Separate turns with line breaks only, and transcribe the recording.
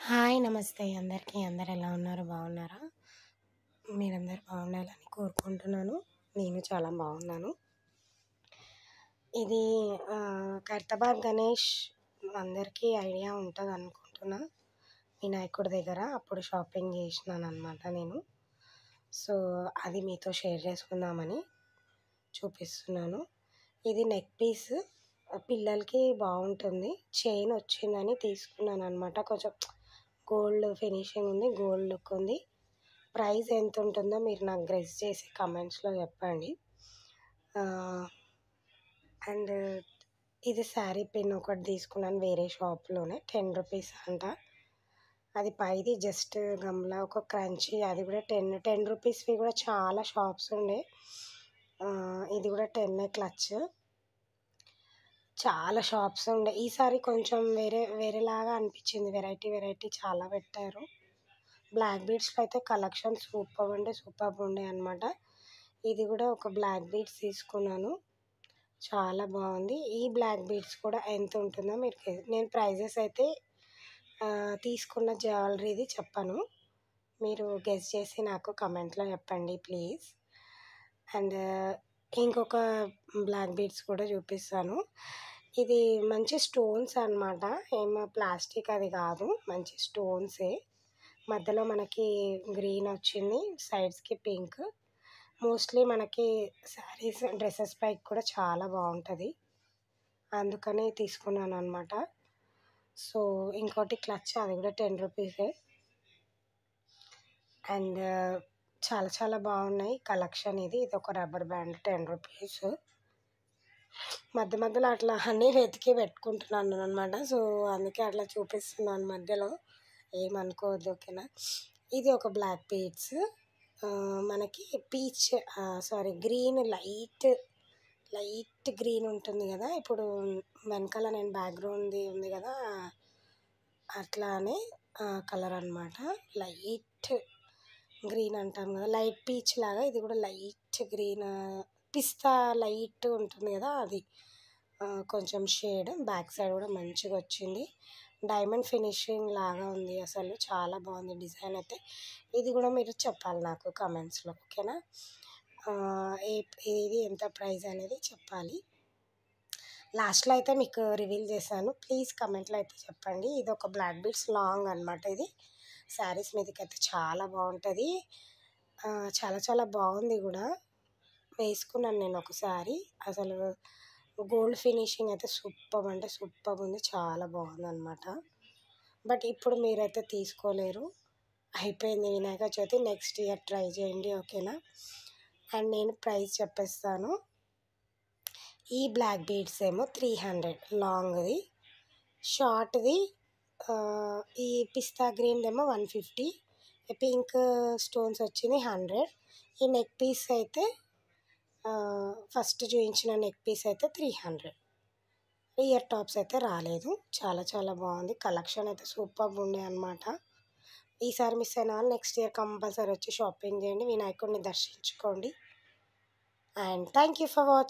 Hi! నమస్తే అందరికీ. అందరూ ఎలా ఉన్నారు? బాగున్నారా? మీరందరూ బాగుండాలని కోరుకుంటున్నాను. నేను చాలా బాగున్నాను. ఇది ఖైరతాబాద్ గణేష్ అందరికీ ఐడియా ఉంటదనుకుంటున్నా. వినాయకుడి దగ్గర అప్పుడు షాపింగ్ చేసినాననమాట నేను. సో, అది మీతో షేర్ చేసుకుందామని చూపిస్తున్నాను. ఇది నెక్ పీస్ పిల్లలకి బాగుంటుంది. చైన్ వచ్చిందని తీసుకున్నాననమాట. కొంచెం గోల్డ్ ఫినిషింగ్ ఉంది. గోల్డ్ లుక్ ఉంది. ప్రైస్ ఎంత ఉంటుందో మీరు నాకు గెస్ చేసి కమెంట్స్‌లో చెప్పండి. అండ్ ఇది శారీ పిన్ ఒకటి తీసుకున్నాను వేరే షాప్‌లోనే. రూ. 10 అంట. అది పైది జస్ట్ గమ్లా ఒక క్రంచీ అది కూడా 10 రూపీస్‌వి కూడా చాలా షాప్స్ ఉండే. ఇది కూడా 10 క్లచ్. చాలా షాప్స్ ఉండే. ఈసారి కొంచెం వేరేలాగా అనిపించింది. వెరైటీ చాలా పెట్టారు. బ్లాక్ బీడ్స్‌లో అయితే కలెక్షన్ సూపర్బ్ ఉండే అనమాట. ఇది కూడా ఒక బ్లాక్ బీడ్స్ తీసుకున్నాను. చాలా బాగుంది. ఈ బ్లాక్ బీడ్స్ కూడా ఎంత ఉంటుందో నేను ప్రైజెస్ అయితే తీసుకున్న జ్యువెలరీది చెప్పను. మీరు గెస్ చేసి నాకు కమెంట్‌లో చెప్పండి ప్లీజ్. అండ్ ఇంకొక బ్లాక్ బీడ్స్ కూడా చూపిస్తాను. ఇది మంచి స్టోన్స్ అనమాట. ప్లాస్టిక్ అది కాదు. మంచి స్టోన్సే. మధ్యలో మనకి గ్రీన్ వచ్చింది. సైడ్స్‌కి పింక్. మోస్ట్లీ మనకి శారీస్, డ్రెసెస్ పైకి కూడా చాలా బాగుంటుంది. అందుకనే తీసుకున్నాను అనమాట. సో, ఇంకోటి క్లచ్ అది కూడా 10 రూపీసే. అండ్ చాలా బాగున్నాయి కలెక్షన్ ఇది. ఇది ఒక రబ్బర్ బ్యాండ్ 10 రూపీస్. మధ్యలో అట్లా అన్నీ వెతికి పెట్టుకుంటున్నాను అనమాట. సో, అందుకే అట్లా చూపిస్తున్నాను మధ్యలో. ఏమనుకోవద్దు, ఓకేనా? ఇది ఒక బ్లాక్ బీడ్స్. మనకి గ్రీన్ లైట్ గ్రీన్ ఉంటుంది కదా. ఇప్పుడు వెనకాల నేను బ్యాక్గ్రౌండ్ది ఉంది కదా, అట్లానే కలర్ అనమాట. లైట్ గ్రీన్ అంటాం కదా, లైట్ పీచ్ లాగా. ఇది కూడా లైట్ గ్రీన్, పిస్తా లైట్ ఉంటుంది కదా అది. కొంచెం షేడ్ బ్యాక్ సైడ్ కూడా మంచిగా వచ్చింది. డైమండ్ ఫినిషింగ్ లాగా ఉంది. అసలు చాలా బాగుంది డిజైన్ అయితే. ఇది కూడా మీరు చెప్పాలి నాకు కమెంట్స్‌లో, ఓకేనా? ఇది ఎంత ప్రైస్ అనేది చెప్పాలి. లాస్ట్‌లో అయితే మీకు రివీల్ చేశాను. ప్లీజ్ కమెంట్‌లో అయితే చెప్పండి. ఇది ఒక బ్లాక్ బీడ్స్ లాంగ్ అనమాట. ఇది శారీస్ మీదకైతే చాలా బాగుంటుంది. చాలా బాగుంది కూడా. వేసుకున్నాను నేను ఒకసారి. అసలు గోల్డ్ ఫినిషింగ్ అయితే సూపర్బ్ ఉంది. చాలా బాగుందనమాట. బట్ ఇప్పుడు మీరైతే తీసుకోలేరు. అయిపోయింది Vinayaka Chavithi. Next year try చేయండి, ఓకేనా? అండ్ నేను ప్రైస్ చెప్పేస్తాను. ఈ బ్లాక్ బీడ్స్ ఏమో 300 లాంగ్ది. షార్ట్ది ఈ పిస్తా గ్రీన్ ఏమో 150. పింక్ స్టోన్స్ వచ్చింది 100. ఈ నెక్ పీస్ అయితే ఫస్ట్ చూపించిన నెక్ పీస్ అయితే 300. ఇయర్ టాప్స్ అయితే రాలేదు. చాలా బాగుంది. కలెక్షన్ అయితే సూపర్బ్ ఉండే అనమాట. ఈసారి మిస్ అయిన వాళ్ళు నెక్స్ట్ ఇయర్ కంపల్సరీ వచ్చి షాపింగ్ చేయండి. వినాయకుడిని దర్శించుకోండి. And thank you for watching.